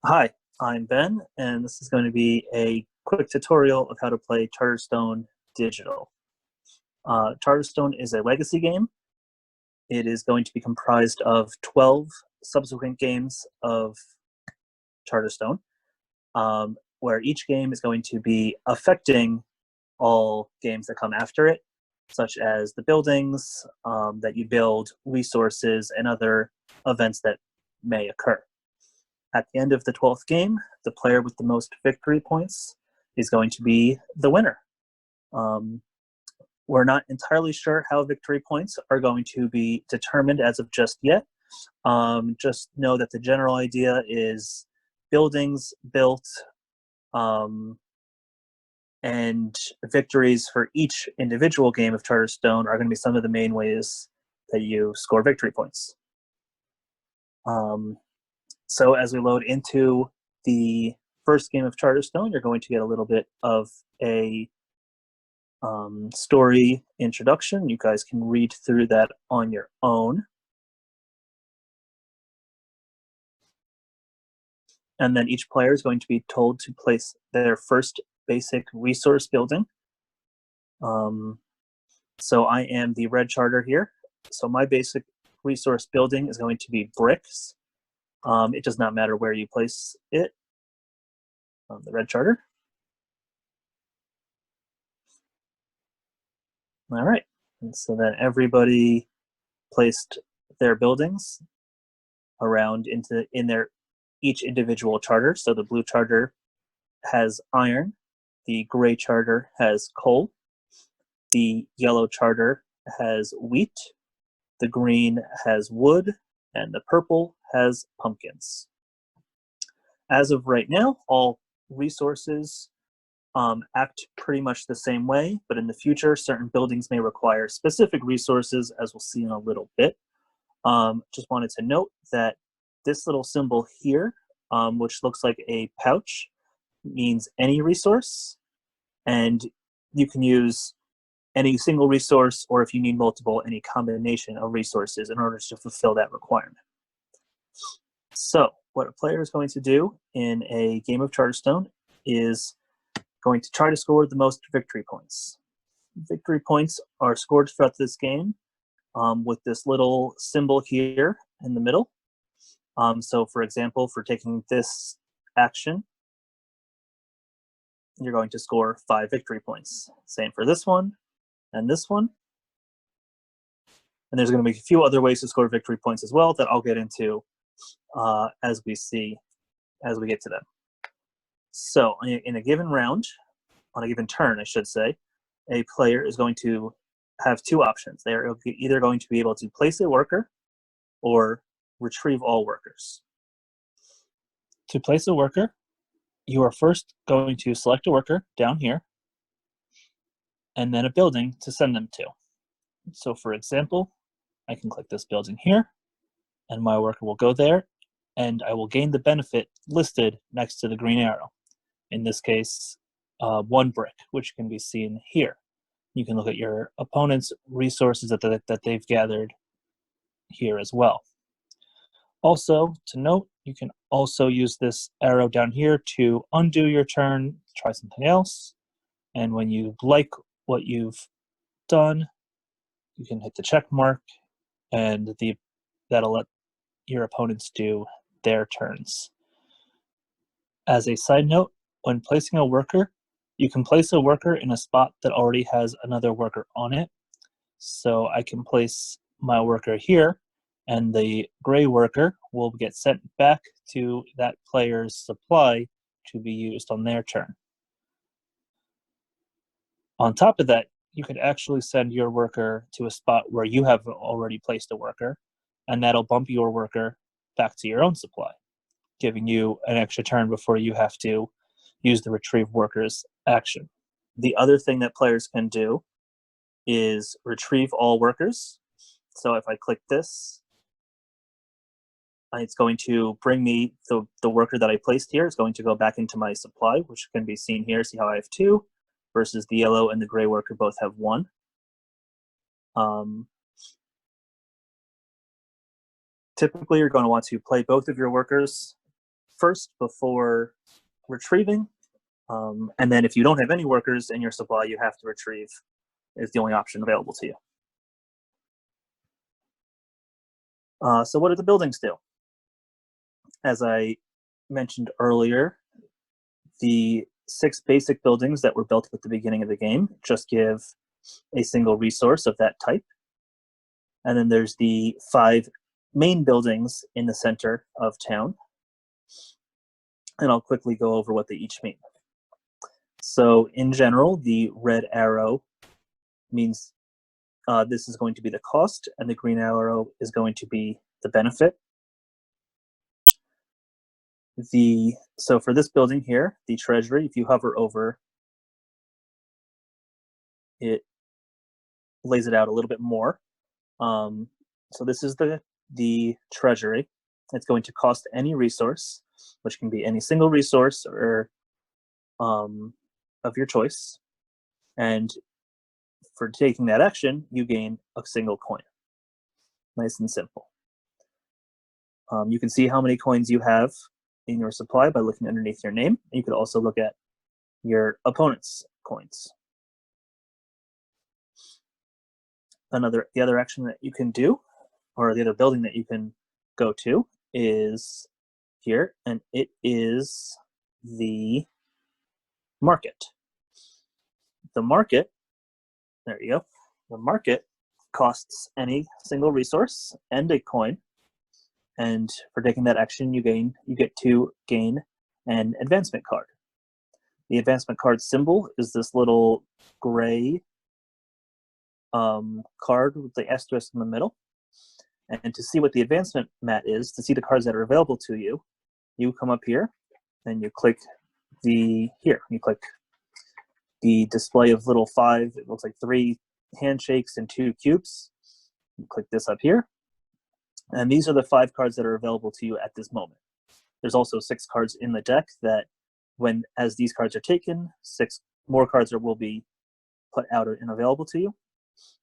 Hi, I'm Ben, and this is going to be a quick tutorial of how to play Charterstone Digital. Charterstone is a legacy game. It is going to be comprised of 12 subsequent games of Charterstone, where each game is going to be affecting all games that come after it, such as the buildings that you build, resources, and other events that may occur. At the end of the 12th game, the player with the most victory points is going to be the winner. We're not entirely sure how victory points are going to be determined as of just yet. Just know that the general idea is buildings built and victories for each individual game of Charterstone are going to be some of the main ways that you score victory points. So as we load into the first game of Charterstone, you're going to get a little bit of a story introduction. You guys can read through that on your own. And then each player is going to be told to place their first basic resource building. So I am the red charter here. So my basic resource building is going to be bricks. It does not matter where you place it on the red charter. All right, and so then everybody placed their buildings around in their each individual charter. So the blue charter has iron, the gray charter has coal, the yellow charter has wheat, the green has wood, and the purple has pumpkins. As of right now, all resources act pretty much the same way, but in the future, certain buildings may require specific resources, as we'll see in a little bit. Just wanted to note that this little symbol here, which looks like a pouch, means any resource, and you can use any single resource, or if you need multiple, any combination of resources in order to fulfill that requirement. So what a player is going to do in a game of Charterstone is going to try to score the most victory points. Victory points are scored throughout this game with this little symbol here in the middle. So for example, for taking this action, you're going to score 5 victory points. Same for this one and this one. And there's going to be a few other ways to score victory points as well that I'll get into as we get to them. So in a given round, on a given turn, I should say, a player is going to have 2 options. They're either going to be able to place a worker or retrieve all workers. To place a worker, you are first going to select a worker down here, and then a building to send them to. So for example, I can click this building here, and my worker will go there, and I will gain the benefit listed next to the green arrow. In this case, 1 brick, which can be seen here. You can look at your opponent's resources that they've gathered here as well. Also, to note, you can also use this arrow down here to undo your turn, try something else, and when you like what you've done, you can hit the check mark, and that'll let your opponents do their turns. As a side note, when placing a worker, you can place a worker in a spot that already has another worker on it. So I can place my worker here, and the gray worker will get sent back to that player's supply to be used on their turn. On top of that, you could actually send your worker to a spot where you have already placed a worker, and that'll bump your worker back to your own supply, giving you an extra turn before you have to use the retrieve workers action. The other thing that players can do is retrieve all workers. So if I click this, it's going to bring me the worker that I placed here is going to go back into my supply, which can be seen here. See how I have 2 versus the yellow and the gray worker both have 1. Typically, you're going to want to play both of your workers first before retrieving. And then if you don't have any workers in your supply, you have to retrieve is the only option available to you. So what do the buildings do? As I mentioned earlier, the 6 basic buildings that were built at the beginning of the game just give a single resource of that type. And then there's the 5 main buildings in the center of town. And I'll quickly go over what they each mean. So in general, the red arrow means this is going to be the cost, and the green arrow is going to be the benefit. So for this building here, the treasury, if you hover over it, lays it out a little bit more. So this is the treasury. It's going to cost any resource, which can be any single resource or of your choice. And for taking that action, you gain a single coin. Nice and simple. You can see how many coins you have in your supply by looking underneath your name. You could also look at your opponent's coins. The other action that you can do, or the other building that you can go to, is here, and it is the market. The market, there you go. The market costs any single resource and a coin, and for taking that action, you get to gain an advancement card. The advancement card symbol is this little gray card with the asterisk in the middle. And to see what the advancement mat is, to see the cards that are available to you, you come up here and you click you click the display of little 5, it looks like 3 handshakes and 2 cubes. You click this up here. And these are the 5 cards that are available to you at this moment. There's also 6 cards in the deck that as these cards are taken, 6 more cards will be put out and available to you.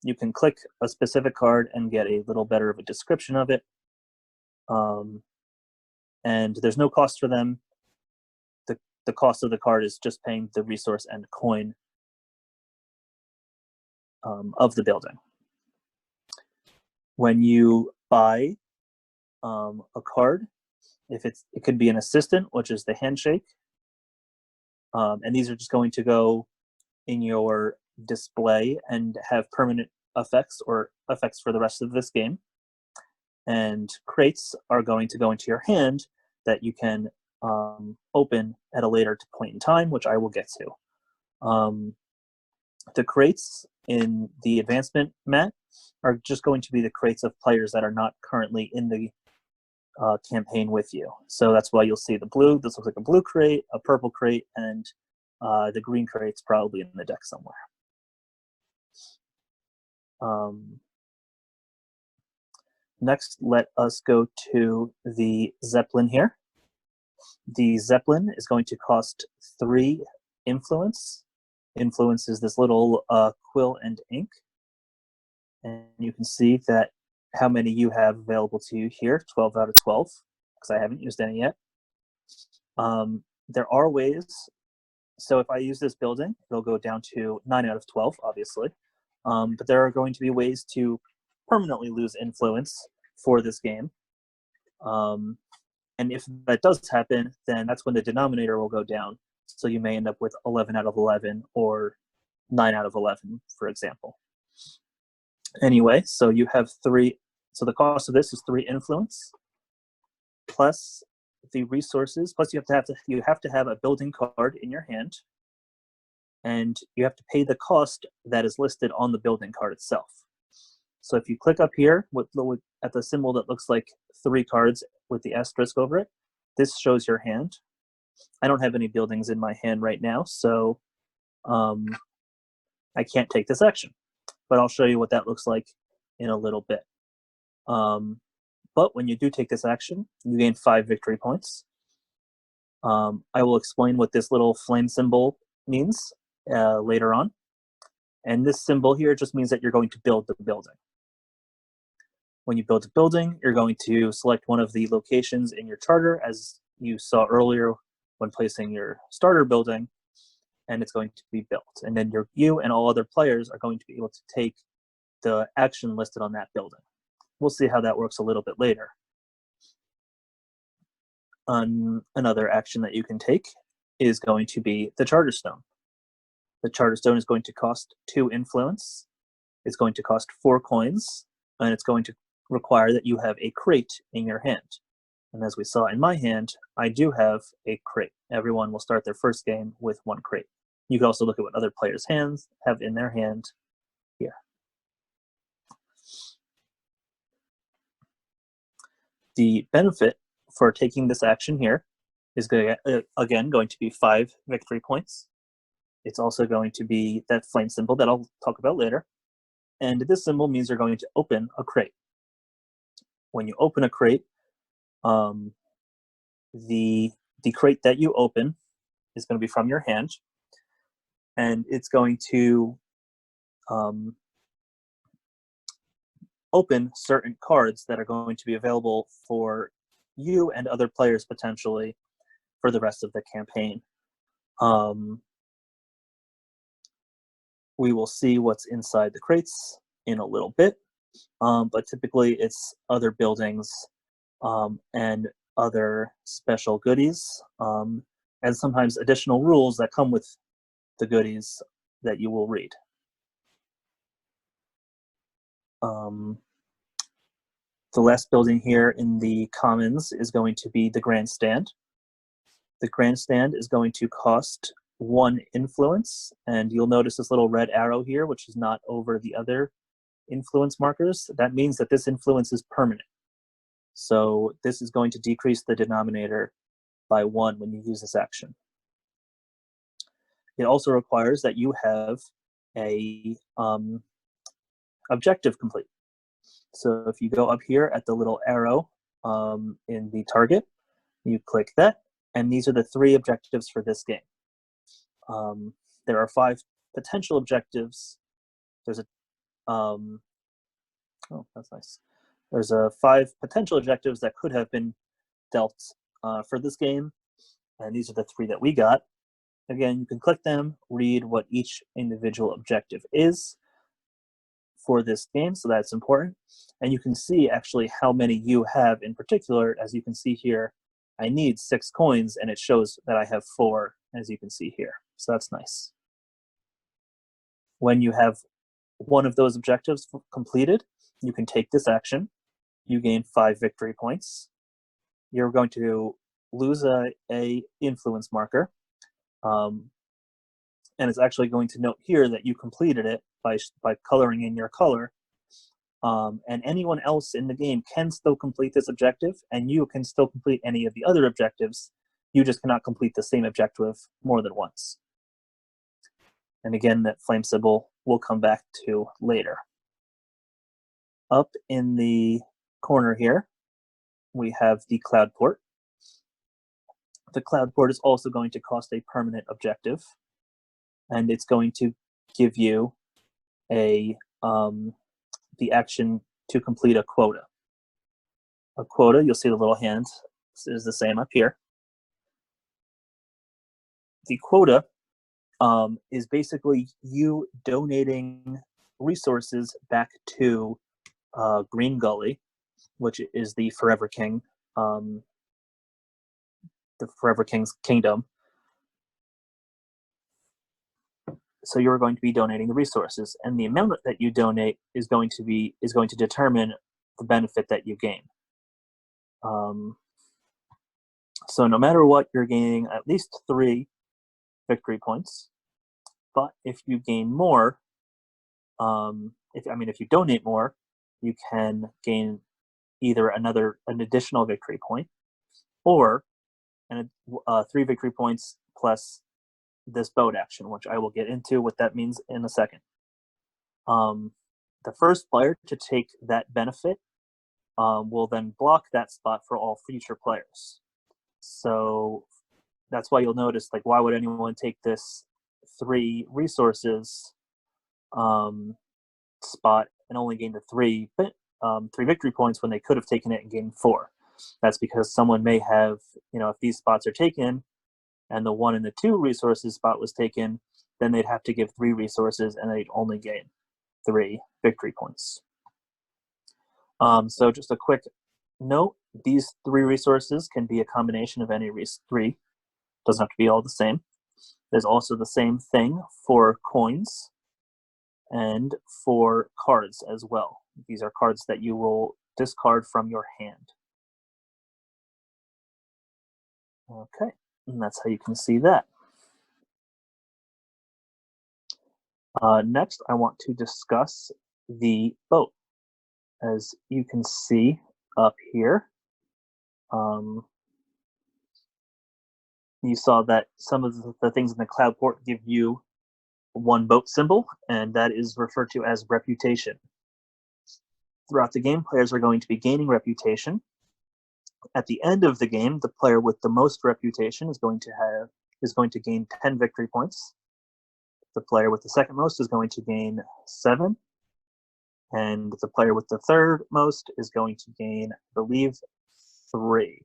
You can click a specific card and get a little better of a description of it. And there's no cost for them. The cost of the card is just paying the resource and coin of the building. When you buy a card, it could be an assistant, which is the handshake. And these are just going to go in your display and have permanent effects or effects for the rest of this game. And crates are going to go into your hand that you can open at a later point in time, which I will get to. The crates in the advancement mat are just going to be the crates of players that are not currently in the campaign with you. So that's why you'll see the blue. This looks like a blue crate, a purple crate, and the green crate's probably in the deck somewhere. Next, let us go to the Zeppelin here. The Zeppelin is going to cost 3 influence. Influence is this little quill and ink. And you can see that how many you have available to you here, 12 out of 12, because I haven't used any yet. There are ways, so if I use this building, it'll go down to 9 out of 12, obviously. But there are going to be ways to permanently lose influence for this game. And if that does happen, then that's when the denominator will go down. So you may end up with 11 out of 11 or 9 out of 11, for example. Anyway, so you have 3. So the cost of this is 3 influence, plus the resources, plus you have to have a building card in your hand, and you have to pay the cost that is listed on the building card itself. So if you click up here at the symbol that looks like 3 cards with the asterisk over it, this shows your hand. I don't have any buildings in my hand right now, so I can't take this action. But I'll show you what that looks like in a little bit. But when you do take this action, you gain 5 victory points. I will explain what this little flame symbol means later on. And this symbol here just means that you're going to build the building. When you build a building, you're going to select one of the locations in your charter as you saw earlier when placing your starter building, and it's going to be built. And then you and all other players are going to be able to take the action listed on that building. We'll see how that works a little bit later. Another action that you can take is going to be the Charterstone. The Charterstone is going to cost 2 influence. It's going to cost 4 coins, and it's going to require that you have a crate in your hand. And as we saw in my hand, I do have a crate. Everyone will start their first game with 1 crate. You can also look at what other players' hands have in their hand here. The benefit for taking this action here is again going to be 5 victory points. It's also going to be that flame symbol that I'll talk about later. And this symbol means you're going to open a crate. When you open a crate, the crate that you open is going to be from your hand, and it's going to open certain cards that are going to be available for you and other players potentially for the rest of the campaign. We will see what's inside the crates in a little bit, but typically it's other buildings and other special goodies, and sometimes additional rules that come with the goodies that you will read. The last building here in the Commons is going to be the Grandstand. The Grandstand is going to cost 1 influence, and you'll notice this little red arrow here, which is not over the other influence markers. That means that this influence is permanent. So this is going to decrease the denominator by 1 when you use this action. It also requires that you have a objective complete. So if you go up here at the little arrow in the target, you click that, and these are the 3 objectives for this game. There are 5 potential objectives. There's a oh, that's nice. There's 5 potential objectives that could have been dealt for this game, and these are the 3 that we got. Again, you can click them, read what each individual objective is for this game, so that's important. And you can see actually how many you have in particular. As you can see here, I need 6 coins, and it shows that I have 4, as you can see here. So that's nice. When you have one of those objectives completed, you can take this action. You gain 5 victory points. You're going to lose a influence marker. And it's actually going to note here that you completed it by coloring in your color. And anyone else in the game can still complete this objective, and you can still complete any of the other objectives. You just cannot complete the same objective more than once. And again, that flame symbol we'll come back to later. Up in the corner here, we have the cloud port. The cloud port is also going to cost a permanent objective, and it's going to give you the action to complete a quota. A quota, you'll see the little hand is the same up here. The quota is basically you donating resources back to Green Gully, which is the Forever King, the Forever King's kingdom. So you're going to be donating the resources, and the amount that you donate is going to determine the benefit that you gain. So no matter what, you're gaining at least 3 victory points. But if you gain more, if you donate more, you can gain either an additional victory point, or 3 victory points plus this boat action, which I will get into what that means in a second. The first player to take that benefit will then block that spot for all future players. So that's why you'll notice, like, why would anyone take this 3 resources spot and only gain the 3 victory points when they could have taken it and gained 4? That's because someone may have, if these spots are taken and the 1 and the 2 resources spot was taken, then they'd have to give 3 resources and they'd only gain 3 victory points. So just a quick note, these 3 resources can be a combination of any 3. Doesn't have to be all the same. There's also the same thing for coins and for cards as well. These are cards that you will discard from your hand. Okay, and that's how you can see that. Next, I want to discuss the boat. As you can see up here, you saw that some of the things in the cloud port give you 1 boat symbol, and that is referred to as reputation. Throughout the game, players are going to be gaining reputation. At the end of the game, the player with the most reputation is going to gain 10 victory points. The player with the second most is going to gain 7. And the player with the third most is going to gain, I believe, 3,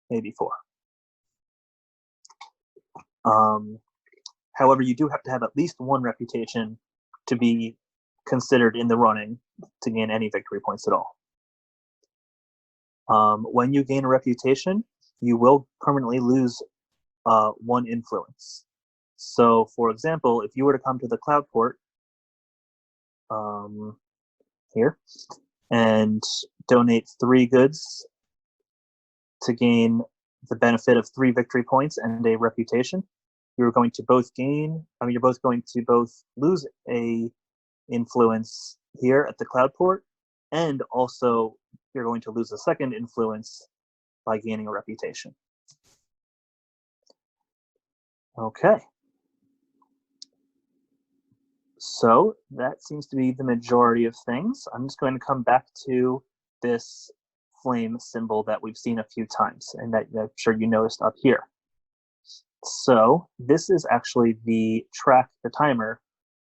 maybe 4. However, you do have to have at least 1 reputation to be considered in the running to gain any victory points at all. When you gain a reputation, you will permanently lose 1 influence. So, for example, if you were to come to the cloud port here and donate 3 goods to gain the benefit of 3 victory points and a reputation, you're going to both you're both going to both lose a influence here at the cloud port, and also you're going to lose a second influence by gaining a reputation. Okay. So that seems to be the majority of things. I'm just going to come back to this flame symbol that we've seen a few times and that I'm sure you noticed up here. So this is actually the timer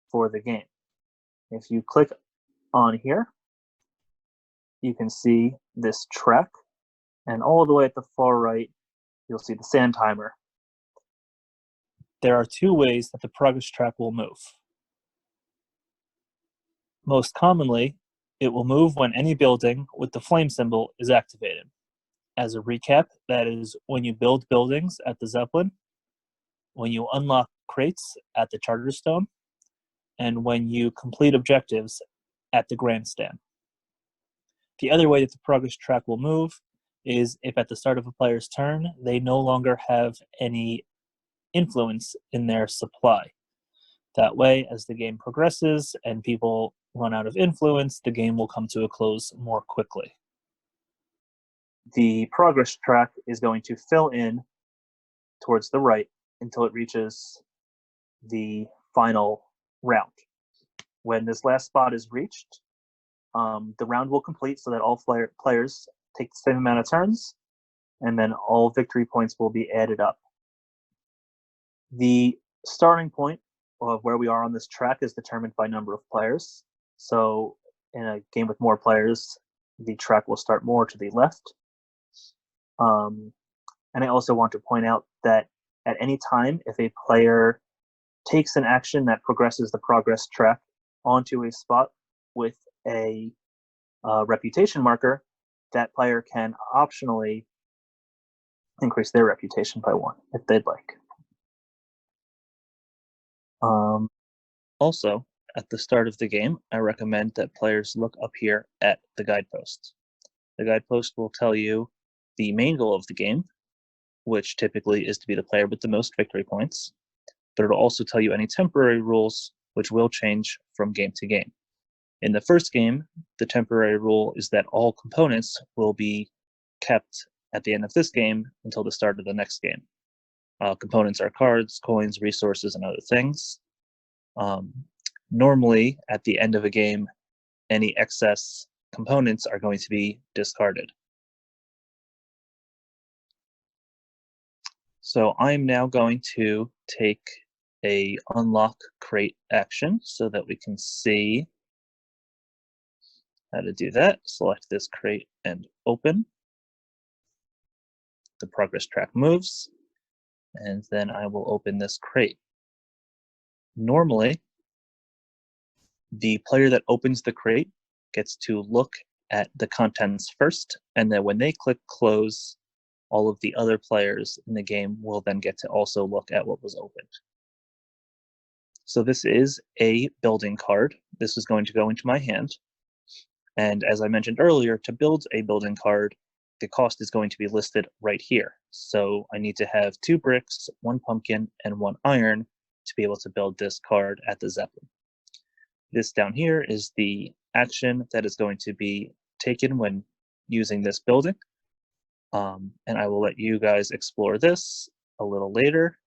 for the game. If you click on here, you can see this track, and all the way at the far right, you'll see the sand timer. There are 2 ways that the progress track will move. Most commonly, it will move when any building with the flame symbol is activated. As a recap, that is when you build buildings at the Zeppelin, when you unlock crates at the Charterstone, and when you complete objectives at the Grandstand. The other way that the progress track will move is if at the start of a player's turn, they no longer have any influence in their supply. That way, as the game progresses and people run out of influence, the game will come to a close more quickly. The progress track is going to fill in towards the right until it reaches the final round. When this last spot is reached, the round will complete so that all players take the same amount of turns, and then all victory points will be added up. The starting point of where we are on this track is determined by number of players. So in a game with more players, the track will start more to the left. And I also want to point out that at any time, if a player takes an action that progresses the progress track onto a spot with a reputation marker, that player can optionally increase their reputation by 1 if they'd like. Also, at the start of the game, I recommend that players look up here at the guideposts. The guidepost will tell you the main goal of the game, which typically is to be the player with the most victory points, but it'll also tell you any temporary rules, which will change from game to game. In the first game, the temporary rule is that all components will be kept at the end of this game until the start of the next game. Components are cards, coins, resources, and other things. Normally, at the end of a game, any excess components are going to be discarded. So I'm now going to take a unlock crate action so that we can see how to do that. Select this crate and open. the progress track moves, and then I will open this crate. Normally, the player that opens the crate gets to look at the contents first, and then when they click close, all of the other players in the game will then get to also look at what was opened. So this is a building card. This is going to go into my hand. And as I mentioned earlier, to build a building card, the cost is going to be listed right here. So I need to have 2 bricks, 1 pumpkin, and 1 iron to be able to build this card at the Zeppelin. This down here is the action that is going to be taken when using this building. And I will let you guys explore this a little later.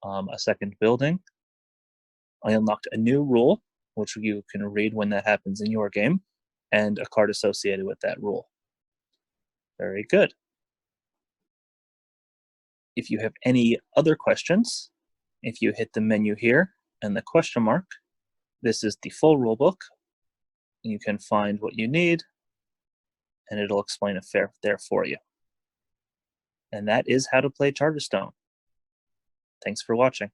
A second building. I unlocked a new rule, which you can read when that happens in your game, and a card associated with that rule. Very good. If you have any other questions, if you hit the menu here and the question mark, this is the full rulebook. You can find what you need, and it'll explain it there for you. And that is how to play Charterstone. Thanks for watching.